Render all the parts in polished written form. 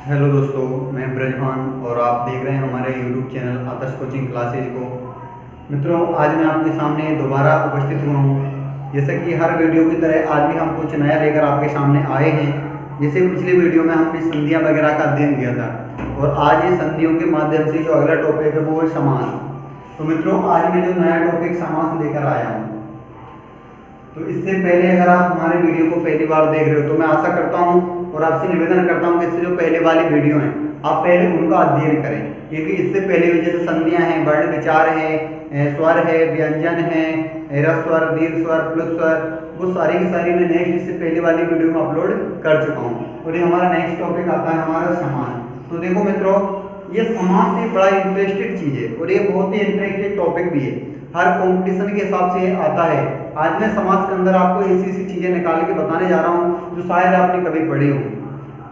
Hello दोस्तों, मैं ब्रजभान और आप देख रहे हैं हमारे यूट्यूब चैनल आदर्श कोचिंग क्लासेज को। मित्रों, आज मैं आपके सामने दोबारा उपस्थित हुआ हूँ। जैसे कि हर वीडियो की तरह आज भी हम कुछ नया लेकर आपके सामने आए हैं। जैसे पिछले वीडियो में हमने संधियाँ वगैरह का अध्ययन किया था और आज ये संधियों के माध्यम से जो अगला टॉपिक है वो है समास। तो मित्रों, आज मैं जो नया टॉपिक समास लेकर आया हूँ, तो इससे पहले अगर आप हमारे वीडियो को पहली बार देख रहे हो तो मैं आशा करता हूँ और आपसे निवेदन करता हूँ कि इससे जो पहले वाली वीडियो हैं आप पहले उनका अध्ययन करें, क्योंकि इससे पहले भी जैसे संधियाँ हैं, वर्ण विचार है, स्वर है, व्यंजन है, ह्रस्व स्वर, दीर्घ स्वर, प्लुत स्वर, वो सारी की सारी मैं नेक्स्ट इससे पहले वाली वीडियो में अपलोड कर चुका हूँ। और ये हमारा नेक्स्ट टॉपिक आता है हमारा समास। तो देखो मित्रों, ये समास एक बड़ा इंटरेस्टेड चीज़ है और ये बहुत ही इंटरेस्टेड टॉपिक भी है। हर कंपटीशन के हिसाब से आता है। आज मैं समाज के अंदर आपको ऐसी ऐसी चीज़ें निकाल के बताने जा रहा हूँ जो शायद आपने कभी पढ़ी हो।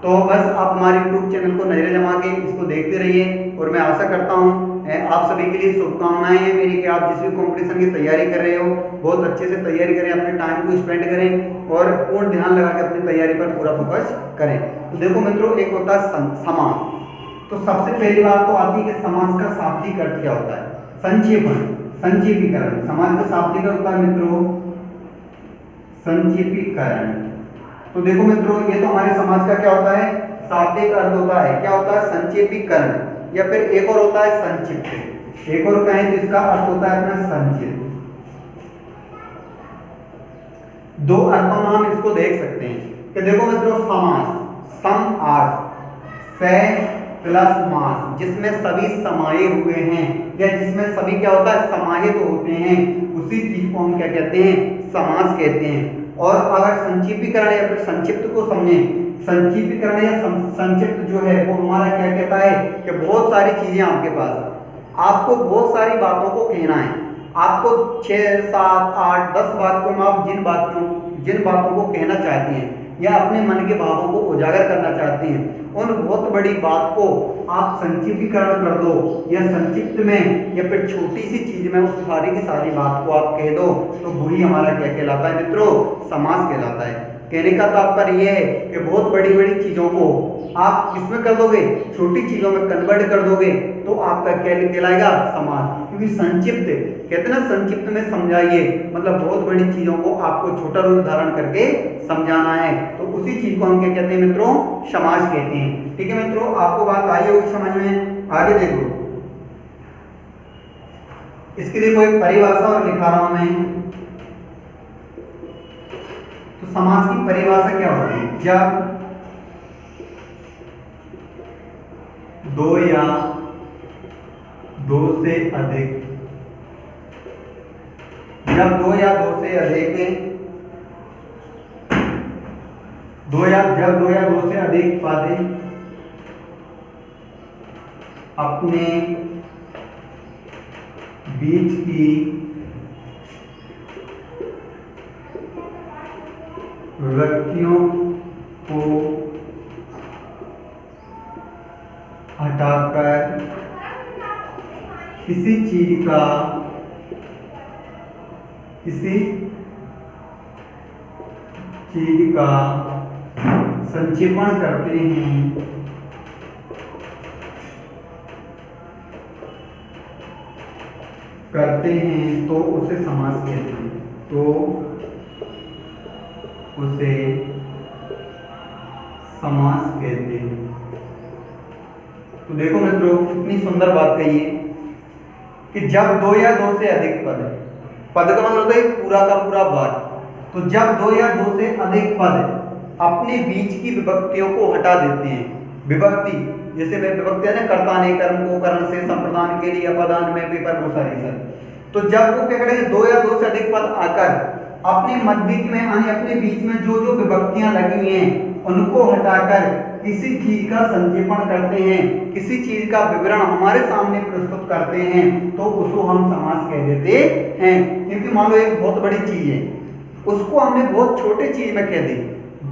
तो बस आप हमारे यूट्यूब चैनल को नजरें जमा के इसको देखते रहिए और मैं आशा करता हूँ आप सभी के लिए शुभकामनाएं हैं मेरी कि आप जिस भी कंपटीशन की तैयारी कर रहे हो बहुत अच्छे से तैयारी करें, अपने टाइम को स्पेंड करें और पूर्ण ध्यान लगा के अपनी तैयारी पर पूरा फोकस करें। तो देखो मित्रों, एक होता है समास। तो सबसे पहली बात तो आती है कि समास का शाब्दिक अर्थ क्या होता है। संक्षेपण, संक्षेपीकरण। समास का शाब्दिक अर्थ होता है मित्रों संक्षेपीकरण। तो देखो मित्रों, ये तो हमारे समाज का क्या होता है, शाब्दिक अर्थ होता है। क्या होता है, संक्षेपीकरण, या फिर एक और होता है संक्षिप्त। एक और कहें तो इसका अर्थ होता है अपना संक्षिप्त। दो अर्थों में हम इसको देख सकते हैं कि देखो मित्रों, समास, सम आस, से प्लस मास, जिसमें सभी समाये हुए हैं या जिसमें सभी क्या होता है, समाहित होते हैं, उसी चीज को हम क्या कहते हैं, समास कहते हैं। और अगर संक्षिप्तीकरण या फिर संक्षिप्त को समझें, संक्षिप्तीकरण या संक्षिप्त जो है वो हमारा क्या कहता है कि बहुत सारी चीजें आपके पास, आपको बहुत सारी बातों को कहना है। आपको 6, 7, 8, 10 बातों में आप जिन बातों को कहना चाहते हैं या अपने मन के भावों को उजागर करना चाहते हैं, उन बहुत बड़ी बात को आप संक्षिप्तीकरण कर दो या संक्षिप्त में या फिर छोटी सी चीज में उस सारी की सारी बात को आप कह दो, तो वही हमारा क्या कहलाता है मित्रों, समास कहलाता है। कहने का तात्पर्य यह है कि बहुत बड़ी बड़ी चीजों को आप किसमें कर दोगे, छोटी चीजों में कन्वर्ट कर दोगे, तो आपका क्या कहलाएगा, समास। क्योंकि संक्षिप्त कहते ना, संक्षिप्त में समझाइए, मतलब बहुत बड़ी चीजों को आपको छोटा रूप धारण करके समझाना है, तो उसी चीज को हम क्या कहते हैं मित्रों, समास कहते हैं। ठीक है मित्रों, आपको बात आई होगी समझ में। आगे देखो, इसकी देखो एक परिभाषा और लिखा रहा हूं मैं। तो समास की परिभाषा क्या होती है, जब दो या दो से अधिक, जब दो या दो से अधिक दो से अधिक पद अपने बीच की व्यक्तियों को हटाकर किसी चीज का संक्षेपण करते हैं तो उसे समास कहते हैं। तो उसे समास कहते हैं। तो देखो मित्रों, कितनी सुंदर बात कही है कि जब दो या दो से अधिक पद का मतलब होता है पूरा का पूरा वाक्य। तो जब दो या दो से अधिक पद अपने बीच की विभक्तियों को हटा देते हैं, विभक्ति जैसे विभक्ति है ना, कर्ता ने कर्म को कर्ण से संप्रदान के लिए अपदान में विपर भूसारी सर। तो जब वो क्या करेंगे, दो या दो से अधिक पद आकर अपने मध्य में यानी अपने बीच में जो जो विभक्तियां लगी हुई हैं उनको हटाकर किसी चीज का संक्षेपण करते हैं, किसी चीज का विवरण हमारे सामने प्रस्तुत करते हैं, तो उसको हम समास कह देते हैं। क्योंकि मान लो एक बहुत बड़ी चीज है, उसको हमने बहुत छोटे चीज में कह दी।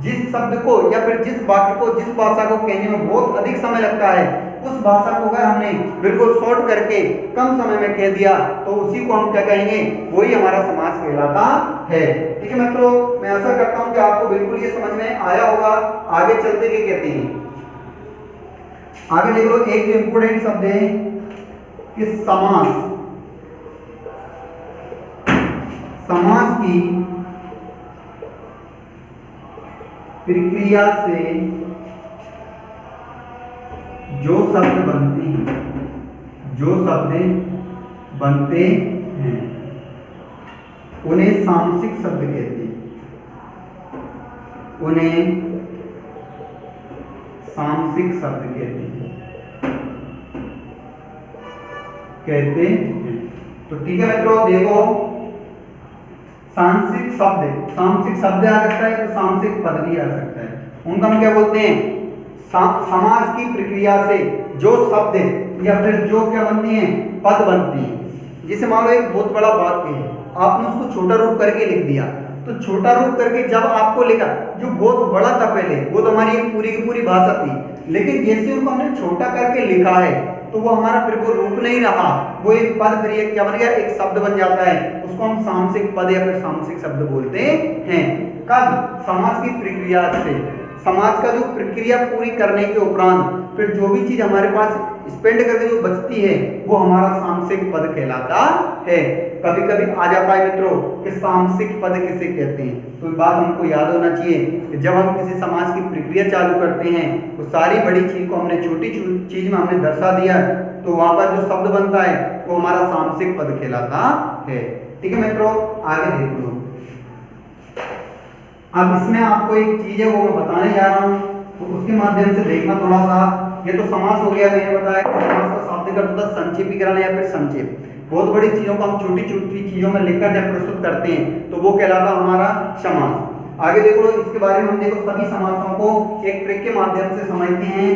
जिस शब्द को या फिर जिस वाक्य को, जिस भाषा को कहने में बहुत अधिक समय लगता है, उस भाषा को अगर हमने बिल्कुल शॉर्ट करके कम समय में कह दिया, तो उसी को हम क्या कहेंगे, वही हमारा समास कहलाता है। ठीक है मित्रों, मैं आशा करता हूं कि आपको बिल्कुल ये समझ में आया होगा। आगे चलते क्या कहते हैं, आगे देख लो, एक जो इंपोर्टेंट शब्द है कि समास। समास की प्रक्रिया से जो शब्द बनते हैं, जो शब्द बनते हैं उन्हें सामसिक शब्द कहते हैं, उन्हें सामसिक शब्द कहते हैं। तो ठीक है मित्रों, देखो सामसिक शब्द आ सकता है तो सामसिक पद भी आ सकता है। उनका हम क्या बोलते हैं? समास की प्रक्रिया से जो शब्द या फिर जो क्या बनती हैं, पद बनती हैं। जैसे मान लो एक बहुत बड़ा वाक्य है, आपने उसको छोटा रूप करके लिख दिया, तो छोटा रूप करके जब आपको लिखा, जो बहुत बड़ा था पहले, वो तो हमारी एक पूरी की पूरी भाषा थी, लेकिन जैसे उनको हमने छोटा करके लिखा है तो वो हमारा फिर वो रूप नहीं रहा, वो एक पद, फिर एक क्या बन गया, एक शब्द बन जाता है। उसको हम सामसिक पद या फिर सामसिक शब्द बोलते हैं। कब? समास की प्रक्रिया से, समाज का जो प्रक्रिया पूरी करने के उपरांत फिर जो भी चीज हमारे पास स्पेंड करके जो बचती है वो हमारा सामसिक पद कहलाता है। कभी कभी आ जाता है मित्रों कि सामसिक पद किसे कहते हैं, तो बात हमको याद होना चाहिए कि जब हम किसी समाज की प्रक्रिया चालू करते हैं तो सारी बड़ी चीज को हमने छोटी चीज में हमने दर्शा दिया, तो वहां पर जो शब्द बनता है वो हमारा सामसिक पद कहलाता है। ठीक है मित्रों, आगे देख लो। अब इसमें आपको एक चीज है वो मैं बताने जा रहा हूँ, तो उसके माध्यम से देखना थोड़ा सा। ये तो समास हो गया, मैंने बताया कि समास का शाब्दिक अर्थ होता है संक्षेपीकरण या फिर संक्षेप। बहुत बड़ी चीजों को हम छोटी छोटी चीजों में लिखकर जब प्रस्तुत करते हैं तो वो कहलाता हमारा समास। आगे देखो, इसके बारे में हम देखो सभी समासों को एक ट्रिक के माध्यम से समझते हैं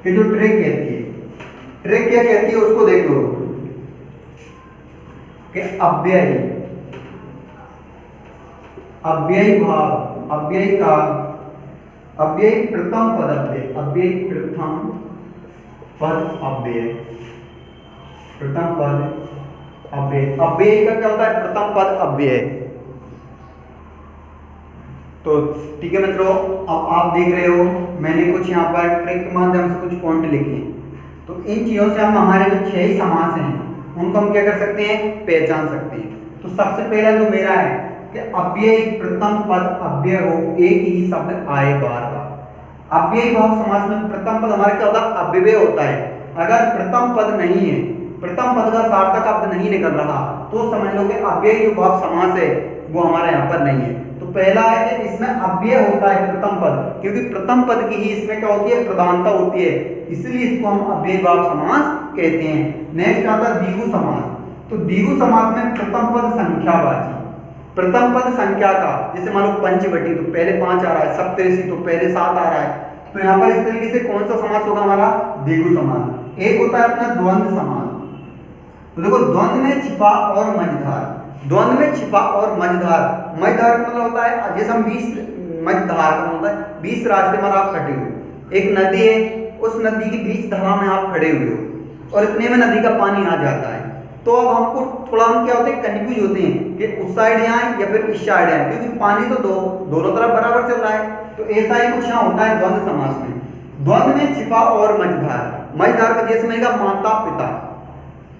कि जो ट्रिक कहती है, ट्रिक क्या कहती है उसको देख लो कि अव्यय, अव्ययी भाव, अव्ययी का अव्ययी प्रथम पद अव्यय, अव्ययी प्रथम पद अव्यय, प्रथम पद अव्यय। अव्ययी का क्या होता है? प्रथम पद अव्यय। तो ठीक है मित्रों, अब आप देख रहे हो मैंने कुछ यहाँ पर ट्रिक के माध्यम से कुछ पॉइंट लिखे, तो इन चीजों से हम हमारे जो 6 ही समास हैं उनको हम क्या कर सकते हैं? पहचान सकते हैं। तो सबसे पहला जो मेरा है कि अव्ययी प्रथम पद अव्यय हो, एक ही शब्द आए बार बार। अव्ययी भाव समास में प्रथम पद हमारा क्या होता है? अव्यय होता है। अगर प्रथम पद नहीं है, प्रथम पद का सार्थक शब्द नहीं निकल रहा, तो समझ लो कि अव्ययी भाव समास है वो हमारे यहाँ पर नहीं है। तो पहला है कि इसमें अव्यय होता है प्रथम पद, क्योंकि प्रथम पद की ही इसमें क्या होती है? प्रधानता होती है, इसलिए इसको हम अव्ययी भाव समास कहते हैं। नेक्स्ट आता है द्विगु समास। तो द्विगु समास में प्रथम पद संख्यावाची, प्रथम पद संख्या का, जैसे मान लो पंचवटी तो पहले 5 आ रहा है, सप्तऋषि तो पहले 7 आ रहा है, तो यहाँ पर इस तरीके से कौन सा समास होगा हमारा? द्विगु समास। एक होता है अपना द्वंद्व समास। तो देखो, द्वंद्व में छिपा और मझधार, द्वंद्व में छिपा और मझधार, मझधार का मतलब होता है जैसे हम 20 मझधार का मतलब है 20 रास्ते में आप खड़े हुए, एक नदी है, उस नदी की बीच धारा में आप खड़े हुए हो और इतने में नदी का पानी आ जाता है, तो अब हमको थोड़ा हम क्या होते हैं? कंफ्यूज होते हैं कि उस साइड जाएं या फिर इस साइड जाएं, क्योंकि पानी तो दोनों तरफ बराबर चल रहा है। तो ऐसा ही कुछ यहाँ होता है द्वंद्व समास में। द्वंद्व में छिपा और मझधार, मझधार का जैसे मैंने कहा माता पिता,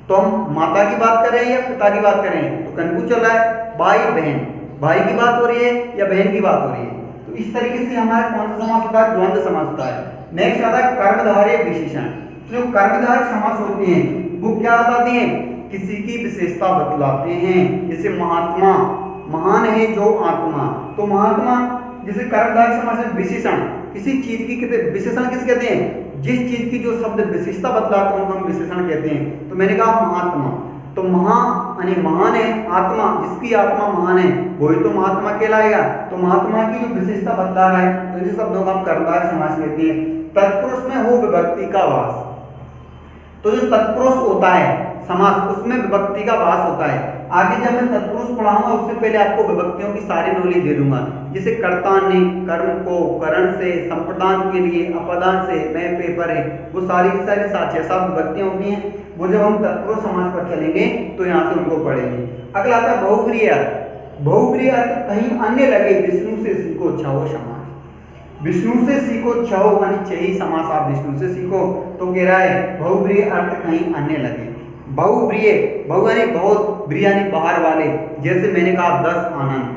तो हम माता की बात कर रहे हैं या पिता की बात कर रहे हैं, तो कंफ्यूज चल रहा है। भाई बहन, भाई की बात हो रही है या बहन की बात हो रही है, तो इस तरीके से हमारा कौन सा समास होता है? द्वंद्व समास होता है। नेक्स्ट आता है कर्मधारय विशेषण। जो कर्मधारय समास होते हैं वो क्या बताते हैं? किसी की विशेषता बतलाते हैं। जैसे महात्मा, महान है जो आत्मा, तो महात्मा, जैसे कर्मधारय समास में विशेषण, किसी चीज की विशेषण किस कहते हैं? जिस चीज की जो शब्द विशेषता बतलाते हैं उनको हम विशेषण कहते हैं। तो मैंने कहा महात्मा, तो महा यानी महान है, आत्मा, जिसकी आत्मा महान है वही तो महात्मा कहलाएगा। तो महात्मा की जो विशेषता बतला रहा है, तो इस शब्दों को हम कर्मधारय समास कहते हैं। तत्पुरुष में हो विभक्ति का वास, तो जो तत्पुरुष होता है समास, उसमें विभक्ति का वास होता है। आगे जब मैं तत्पुरुष पढ़ाऊंगा उससे पहले आपको विभक्तियों की सारी नॉलेज दे दूंगा, जैसे कर्तान्य, कर्म को, करण से, संप्रदान के लिए, अपदान से, मैं पेपर है, वो सारी की सारी 7-6 विभक्तियां होती हैं, वो जब हम तत्पुरुष समास पर चलेंगे तो यहाँ से उनको पढ़ेंगे। अगला आता है बहुव्रीहि अर्थ। बहुव्रीहि अर्थ कहीं अन्य लगे विष्णु से इसको अच्छा हो समास। विष्णु से सीखो छो यानी छही समास आप विष्णु से सीखो। तो कह रहा है बहुप्रिय अर्थ कहीं अन्य लगे। बहुप्रिय, बहु यानी बहुत, प्रिय यानी बाहर वाले। जैसे मैंने कहा 10 आनंद,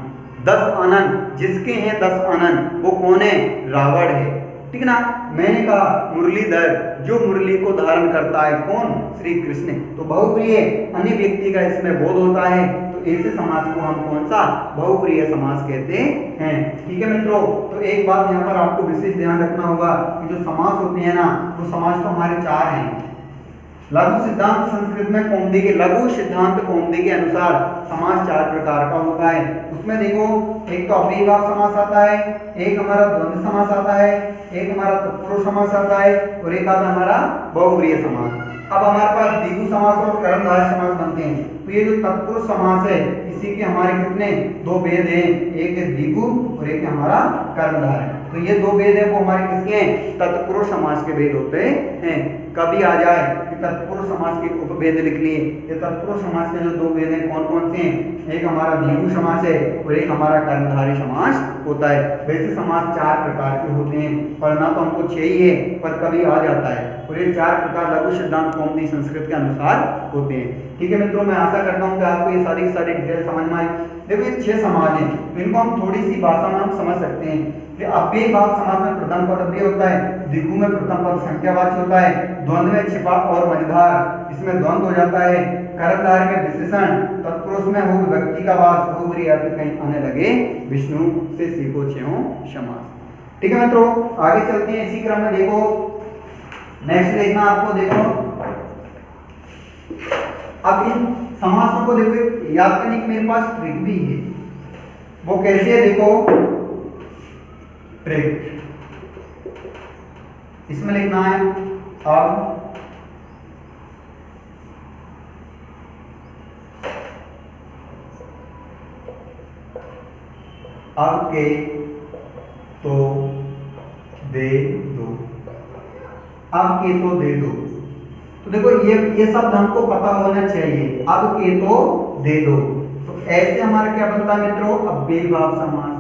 10 आनंद जिसके हैं 10 आनंद वो कौन है? रावण है, ठीक ना। मैंने कहा मुरलीधर, जो मुरली को धारण करता है कौन? श्री कृष्ण। तो बहुप्रिय अन्य व्यक्ति का इसमें बोध होता है, तो ऐसे समास को हम कौन सा? बहुप्रिय समास कहते हैं, ठीक है मित्रों। तो एक बात यहाँ पर आपको विशेष ध्यान रखना होगा कि जो समास होते हैं ना, वो समास तो हमारे 4 हैं। लघु सिद्धांत संस्कृत में कौमुदी के, लघु सिद्धांत कौमुदी के अनुसार समास 4 प्रकार का होता है। उसमें देखो, एक तो अव्ययीभाव समास आता है, एक हमारा द्वंद्व समास आता है, एक हमारा तत्पुरुष समास आता है और एक आता है हमारा बहुप्रिय समास। अब हमारे पास द्विगु समास और कर्मधारय समास बनते हैं। तो ये जो तत्पुरुष समास है इसी के हमारे कितने? 2 भेद हैं, एक है द्विगु और एक है हमारा कर्मधारय। तो ये 2 भेद है वो हमारे किसके हैं? तत्पुरुष समास के भेद होते हैं। कभी आ जाए कि तत्पुरुष समास के उपभेद लिख लिए, ये तत्पुरुष समास के जो 2 भेद हैं कौन कौन से हैं? एक हमारा द्विगु समास है और एक हमारा कर्मधारय समास होता है। वैसे समास 4 प्रकार के होते हैं, पढ़ना तो हमको 6 ही है पर कभी आ जाता है। और ये 4 प्रकार लघु सिद्धांत कौमुदी संस्कृत के अनुसार होते हैं, ठीक है मित्रों। मैं आशा करता हूँ कि आपको ये सारी डिटेल समझ में आई। देखो ये 6 समाज हैं, तो इनको हम थोड़ी सी भाषा में हम समझ सकते हैं। अव्ययीभाव समास में प्रथम पद अव्यय होता है, द्विगु में प्रथम पद संख्यावाची होता है, द्वंद्व में छिपा और मझधार, इसमें द्वंद्व हो जाता है, कर्मधारय में विशेषण, तत्पुरुष में हो विभक्ति का वास, बहुप्रिय अर्थ कहीं आने लगे, विष्णु से सीखो छेहों समास। ठीक है मित्रों, आगे चलते हैं इसी क्रम में। देखो नेक्स्ट देखना आपको, देखो अब इन समासों को देखो याद करने की मेरे पास ट्रिक भी है। वो कैसे है? देखो ट्रिक इसमें लिखना है अब के तो दे दो, अब के तो दे दो। तो देखो ये शब्द हमको पता होना चाहिए, अब के तो दे दो। तो ऐसे हमारा क्या बनता है मित्रों? अव्ययीभाव समास,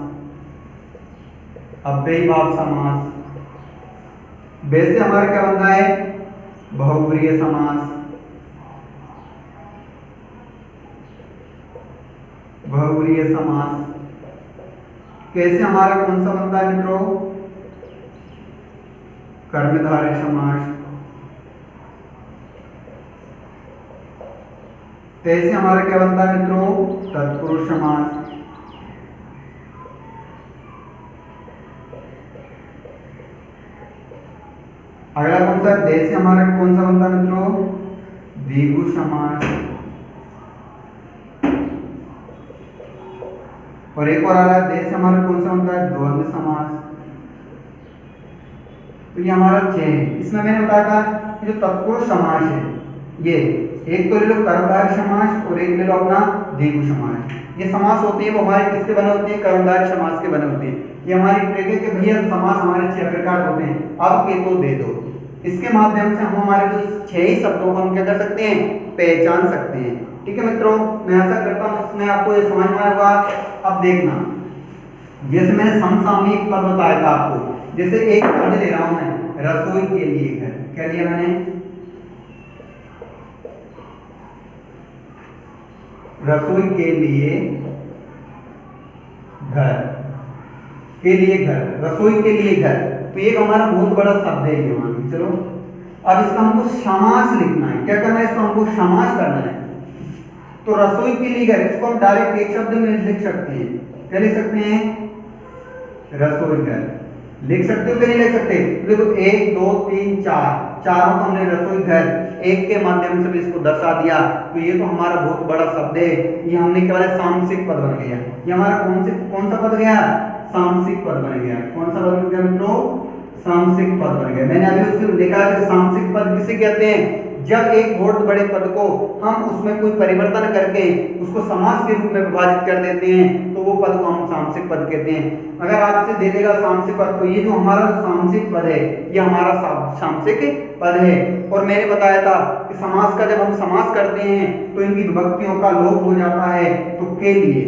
अव्ययीभाव समास। वैसे हमारा क्या बनता है? बहुप्रिय समास, बहुप्रिय समास। कैसे हमारा कौन सा बनता है मित्रों? कर्मधारय समास। कैसे हमारा क्या बनता है मित्रों? तत्पुरुष समास। अगला कौन सा? देश हमारा कौन सा बनता है मित्रों? द्विगु समास। और एक और आ रहा है देश हमारा कौन सा बनता है? द्वंद्व समास। तो ये हमारा 6 है। इसमें मैंने बताया था कि जो तत्पुरुष समास है, ये एक तो ले लो कर्मधारय समास और एक ले लो अपना द्विगु समास। ये समास होते हैं वो हमारे किसके बने होते हैं? कर्मधारय समास के बने होते हैं। ये हमारी ट्रिक है कि भैया समास हमारे 6 प्रकार होते हैं, अब के तो दे दो। इसके माध्यम से हम हमारे जो 6 ही शब्दों को हम क्या कर सकते हैं? पहचान सकते हैं। ठीक है मित्रों, मैं आशा करता हूँ इसमें आपको ये समझ में आएगा। अब देखना, जैसे मैंने समसामयिक पद बताया था आपको, जैसे एक शब्द ले रहा हूं मैं, रसोई के लिए घर। क्या लिया मैंने? रसोई के लिए घर, के लिए घर, रसोई के लिए घर। तो एक हमारा बहुत बड़ा शब्द है ये, मान चलो। अब इसका हमको समास लिखना है। क्या करना है? इसको हमको समास करना है। तो रसोई के लिए घर, इसको हम डायरेक्ट एक शब्द में लिख सकते हैं। क्या लिख सकते हैं? रसोई घर। लिख सकते हो कि नहीं लिख सकते? देखो 1 2 3 4, चारों को हमने रसोई घर एक के माध्यम से भी इसको दर्शा दिया। तो ये तो हमारा बहुत बड़ा शब्द है। ये हमने क्या बोला? सामसिक पद बन गया। ये हमारा कौन सा पद गया? सामसिक पद बन गया। कौन सा पद बन गया मित्रों? सामसिक पद बन गया। मैंने अभी उससे देखा कि सामसिक पद किसे कहते हैं? जब एक बहुत बड़े पद को हम उसमें कोई परिवर्तन करके उसको समास के रूप में विभाजित कर देते हैं तो वो पद को हम सामसिक पद कहते हैं। अगर आपसे दे देगा सामसिक पद, तो ये जो हमारा सामसिक पद है ये हमारा सामसिक पद है। और मैंने बताया था कि समास का जब हम समास करते हैं तो इनकी विभक्तियों का लोप हो जाता है। तो के लिए,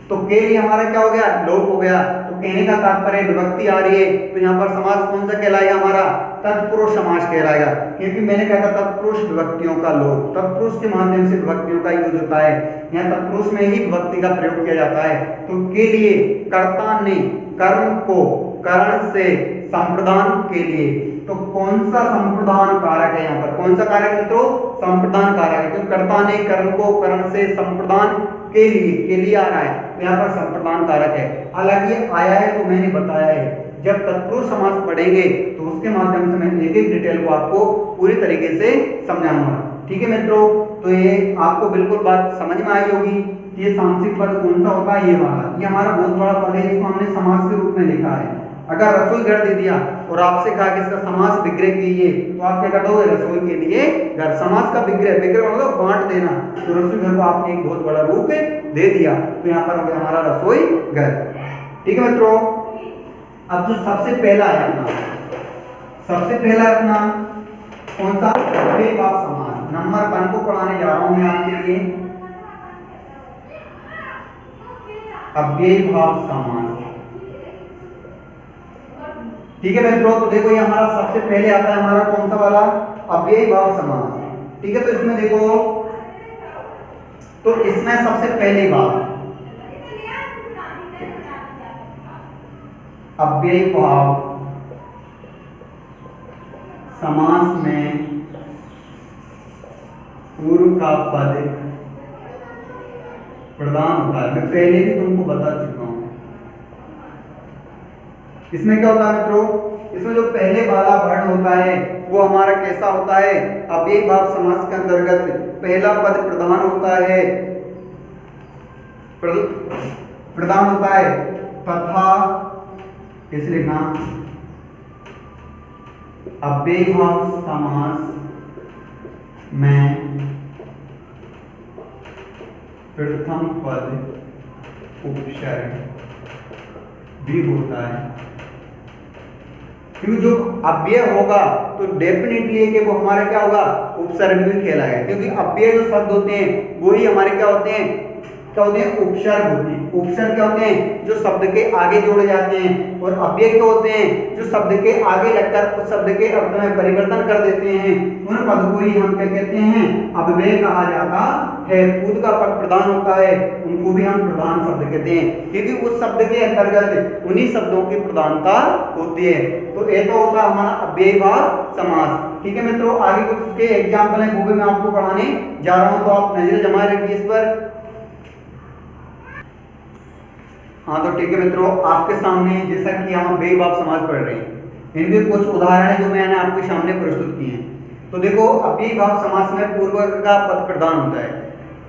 तो के लिए हमारा क्या हो गया? लोप हो गया। तो कहने का तात्पर्य विभक्ति आ रही है, तो यहाँ पर समास कौन सा कहलाएगा हमारा, तत्पुरुष समास कहलाएगा, क्योंकि मैंने कहा था तत्पुरुष विभक्तियों का लोप, तत्पुरुष के माध्यम से विभक्तियों का यूज होता है, यहाँ तत्पुरुष में ही विभक्ति का प्रयोग किया जाता है। तो के लिए, कर्ता ने कर्म को करण से संप्रदान के लिए, तो कौन सा संप्रदान कारक है यहाँ पर, कौन सा कारक मित्रों, संप्रदान कारक है, क्योंकि कर्ता ने कर्म को करण से संप्रदान के लिए आ रहा है, तो यहाँ पर संप्रदान कारक है। हालांकि आया है तो मैंने बताया है, जब तत्पुरुष समास पढ़ेंगे तो उसके माध्यम से मैं एक एक डिटेल को आपको पूरी तरीके से समझाऊंगा। ठीक है मित्रों, तो ये आपको बिल्कुल बात समझ में आई होगी कि ये सामसिक पद कौन सा होता है, ये वाला, ये हमारा बहुत बड़ा पद है, इसको हमने समास के रूप में लिखा है। अगर रसोई घर दे दिया और आपसे कहा कि इसका समास विग्रह कीजिए, तो आप क्या कर दोगे, रसोई के लिए घर, समास का विग्रह, विग्रह मतलब बांट देना, तो रसोई घर को आपने एक बहुत बड़ा रूप दे दिया, तो यहाँ पर हो गया हमारा रसोई घर। ठीक है मित्रों, अब जो सबसे पहला है अपना, सबसे पहला अपना कौन सा, अव्ययीभाव समास, नंबर 1 को पढ़ाने जा रहा हूं मैं आपके लिए, अव्ययीभाव समास। ठीक है मित्रों, तो देखो ये हमारा सबसे पहले आता है हमारा कौन सा वाला, अव्ययीभाव समास। ठीक है, तो इसमें देखो, तो इसमें सबसे पहली बात अव्ययीभाव समास में पूर्व का पद प्रधान होता है, मैं पहले भी तुमको बता चुका हूं। इसमें क्या होता है मित्रों, इसमें जो पहले वाला वर्ण होता है वो हमारा कैसा होता है, अव्ययीभाव समास के अंतर्गत पहला पद प्रधान होता है, प्रधान होता है, तथा कैसे लिखना, अव्ययीभाव समास में प्रथम पद उपसर्ग भी होता है, क्योंकि जो अव्यय होगा तो डेफिनेटली कि वो हमारा क्या होगा, उपसर्ग भी कहलाएगा, क्योंकि अव्यय जो शब्द होते हैं वो ही हमारे क्या होते हैं, उपसर्ग होते हैं। उपसर्ग क्या होते हैं, जो शब्द के आगे जोड़े जाते हैं, और अव्यय क्या होते हैं, जो शब्द के आगे लगकर उस शब्द के अर्थ में परिवर्तन कर देते हैं, उन पद को ही हम क्या कहते हैं, अव्यय कहा जाता है। खुद का पद प्रधान होता है, उनको भी हम प्रधान शब्द कहते हैं, क्योंकि उस शब्द के अंतर्गत उन्हीं शब्दों की प्रधानता होती है। तो ये तो होता है हमारा अव्ययीभाव समास। ठीक है मित्रों, आगे कुछ उसके एग्जाम्पल है वो भी मैं आपको पढ़ाने जा रहा हूँ, तो आप नजर जमाए रखिए इस पर। हाँ तो ठीक है मित्रों, आपके सामने जैसा कि हम अव्ययीभाव समास पढ़ रहे हैं, इनके कुछ उदाहरण है जो मैंने आपके सामने प्रस्तुत किए हैं। तो देखो, अव्ययीभाव समास में पूर्व का पद प्रधान होता है,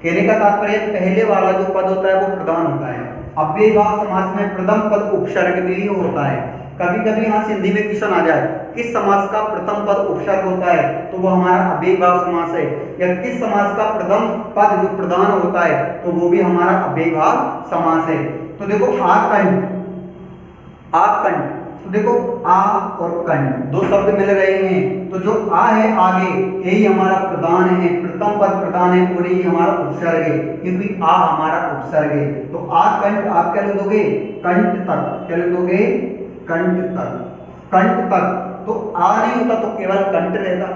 कहने का तात्पर्य पहले वाला जो पद होता है वो प्रधान होता है। अव्ययीभाव समास में प्रथम पद उपसर्ग भी होता है। कभी कभी यहाँ हिंदी में क्वेश्चन आ जाए किस समास का प्रथम पद उपसर्ग होता है, तो वो हमारा अव्ययीभाव समास है, या किस समास का प्रथम पद जो प्रधान होता है तो वो भी हमारा अव्ययीभाव समास है। तो देखो आकंठ, आकंठ, तो देखो आ और कंठ दो शब्द मिल रहे हैं, तो जो आ है आगे यही हमारा प्रधान है, प्रथम पद प्रधान है, और यही हमारा उपसर्ग है, क्योंकि आ हमारा उपसर्ग है। तो आकंठ आप क्या लिख दोगे, कंठ तक, क्या लिख दोगे, कंठ तक, कंठ तक। तो आ नहीं होता तो केवल कंठ रहता,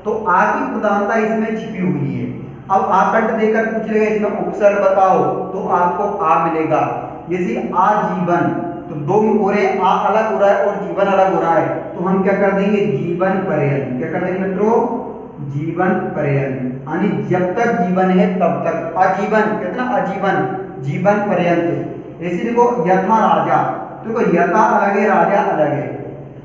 तो आ की प्रधानता इसमें छिपी हुई है। अब आकंठ देकर पूछ लेगा इसमें उपसर्ग बताओ, तो आपको आ मिलेगा। जैसे आजीवन, तो दो हो रहे हैं, आ अलग हो रहा है और जीवन अलग हो रहा है, तो हम क्या कर देंगे, जीवन पर्यंत, क्या कर देंगे मित्रों, जीवन पर्यंत, यानी जब तक जीवन है तब तक। आजीवन कहते ना, आजीवन, जीवन पर्यंत। ऐसे देखो यथा राजा, देखो यथा अलग है, राजा अलग है,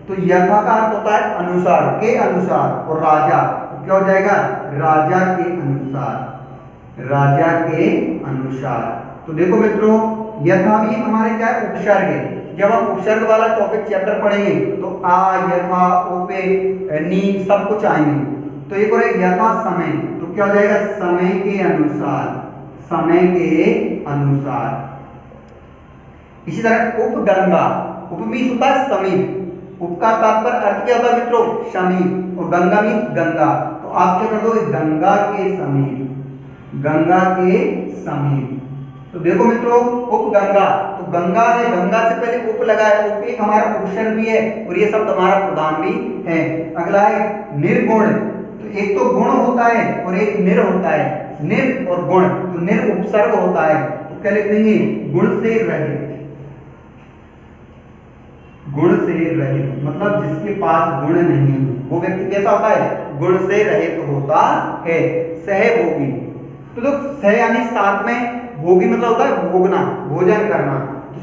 तो यथा का अर्थ होता है अनुसार, के अनुसार, और राजा तो क्या हो जाएगा, राजा के अनुसार, राजा के अनुसार। तो देखो मित्रों, यथा भी हमारे क्या है, उपसर्ग है। जब हम उपसर्ग वाला टॉपिक चैप्टर पढ़ेंगे तो आ, यथा, ओपे, नी सब कुछ आएंगे। तो एक और यथा समय, तो क्या हो जाएगा, समय के अनुसार, समय के अनुसार। इसी तरह उपगंगा, उप मीन्स होता है समीप, उप का तात्पर्य अर्थ क्या होता है मित्रों, समीप, और गंगा मीन्स गंगा, तो आप क्या कर दोगे, गंगा के समीप, गंगा के समीप। तो देखो मित्रों, उपगंगा, तो गंगा है, गंगा से पहले उप लगा है, उप एक हमारा उपसर्ग भी है और ये शब्द हमारा प्रधान भी है। अगला है निर्गुण, तो एक तो गुण होता है और एक निर होता है, निर और गुण, तो निर उपसर्ग होता है, तो क्या लिख देंगे गुण से रहित, गुण से रहित मतलब जिसके पास गुण नहीं, वो व्यक्ति कैसा होता है, गुण से रहित होता है। सहभोगी, तो लोग सह यानी साथ में, भोगी मतलब होता है भोगना, भोजन करना, तो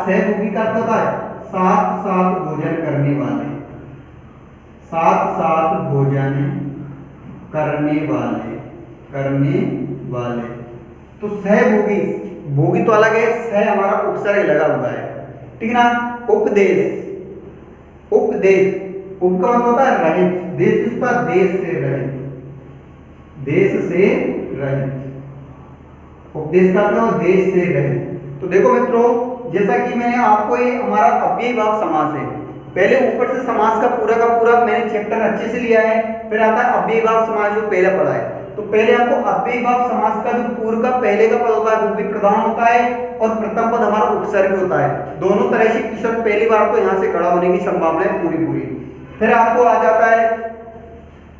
सहभोगी का अर्थ होता है साथ साथ भोजन करने वाले, साथ साथ भोजन करने वाले, करने वाले, तो सहभोगी, भोगी तो अलग है, सह हमारा उपसर्ग लगा हुआ है, ठीक ना। उपदेश, उपदेश, उप का मतलब होता है रहित, देश किसका, देश से रहित, देश से रहित, उपदेश का मतलब देश से रहित। तो देखो मित्रों, जैसा कि मैंने आपको, ये हमारा अव्ययी भाव समास है, पहले ऊपर से समास का पूरा मैंने चैप्टर अच्छे से लिया है, फिर आता है अव्ययी भाव समास जो पहले पढ़ा है। तो पहले आपको अव्ययी भाव समास का जो पूर्व का पहले का पद होता है वो भी प्रधान होता है और प्रथम पद हमारा उपसर्ग होता है, दोनों तरह से शब्द पहली बार तो यहाँ से खड़ा होने की संभावना है पूरी। फिर आपको आ जाता है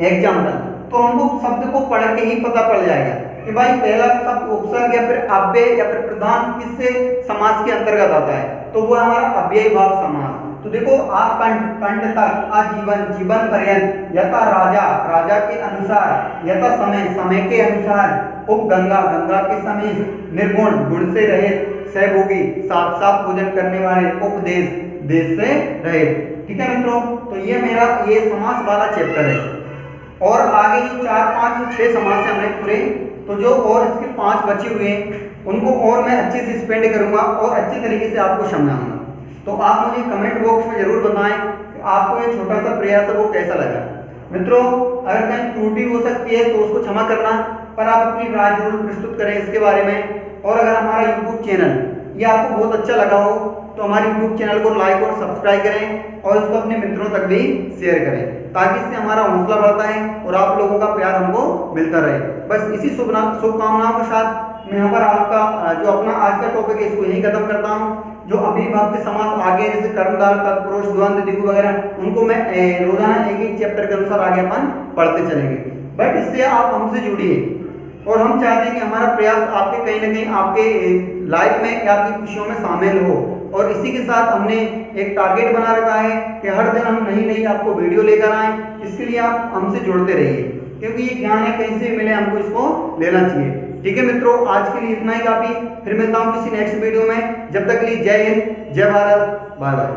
एग्जाम्पल, तो हमको शब्द को पढ़ के ही पता पड़ जाएगा कि भाई पहला शब्द उपसर्ग या फिर अव्यय या फिर प्रधान किससे समास के अंतर्गत आता है, तो वो हमारा अव्ययी भाव समास। तो देखो आकंठ, कंठ तक, आजीवन, जीवन पर्यंत, यथा राजा, राजा के अनुसार, यथा समय, समय के अनुसार, उपगंगा, गंगा के समीप, निर्गुण, गुण से रहित, सहभोगी, साथ साथ भोजन करने वाले, उपदेश, देश से रहित। ठीक है मित्रों, तो ये मेरा ये समास वाला चैप्टर है और आगे जो 4, 5, 6 समास है हमने पूरे, तो जो और इसके 5 बचे हुए हैं उनको और मैं अच्छे से स्पेंड करूंगा और अच्छी तरीके से आपको समझाऊंगा। तो आप मुझे कमेंट बॉक्स में जरूर बताएं कि आपको ये छोटा सा प्रयास है वो कैसा लगा। मित्रों, अगर कहीं त्रुटि हो सकती है तो उसको क्षमा करना, पर आप अपनी राय जरूर प्रस्तुत करें इसके बारे में। और अगर हमारा यूट्यूब चैनल ये आपको बहुत अच्छा लगा हो तो हमारे यूट्यूब चैनल को लाइक और सब्सक्राइब करें और इसको अपने मित्रों तक भी शेयर करें, ताकि इससे हमारा हौसला बढ़ता है और आप लोगों का प्यार हमको मिलता रहे। बस इसी शुभकामनाओं के साथ मैं यहाँ पर आपका जो अपना आज का टॉपिक है इसको यही खत्म करता हूँ। जो अव्ययी भाव के समास आगे जैसे कर्मधारय, तत्पुरुष, द्वंद्व, द्विगु वगैरह उनको मैं रोजाना एक चैप्टर के अनुसार आगे अपन पढ़ते चलेंगे। बट इससे आप हमसे जुड़िए और हम चाहते हैं कि हमारा प्रयास आपके कहीं ना कहीं आपके लाइफ में या आपकी खुशियों में शामिल हो। और इसी के साथ हमने एक टारगेट बना रखा है कि हर दिन हम नई आपको वीडियो लेकर आएँ। इसके लिए आप हमसे जुड़ते रहिए, क्योंकि ये ज्ञान है कहीं से मिले हमको इसको लेना चाहिए। ठीक है मित्रों, आज के लिए इतना ही काफी। फिर मिलता हूँ किसी नेक्स्ट वीडियो में। जब तक के लिए जय हिंद, जय भारत, बाय बाय।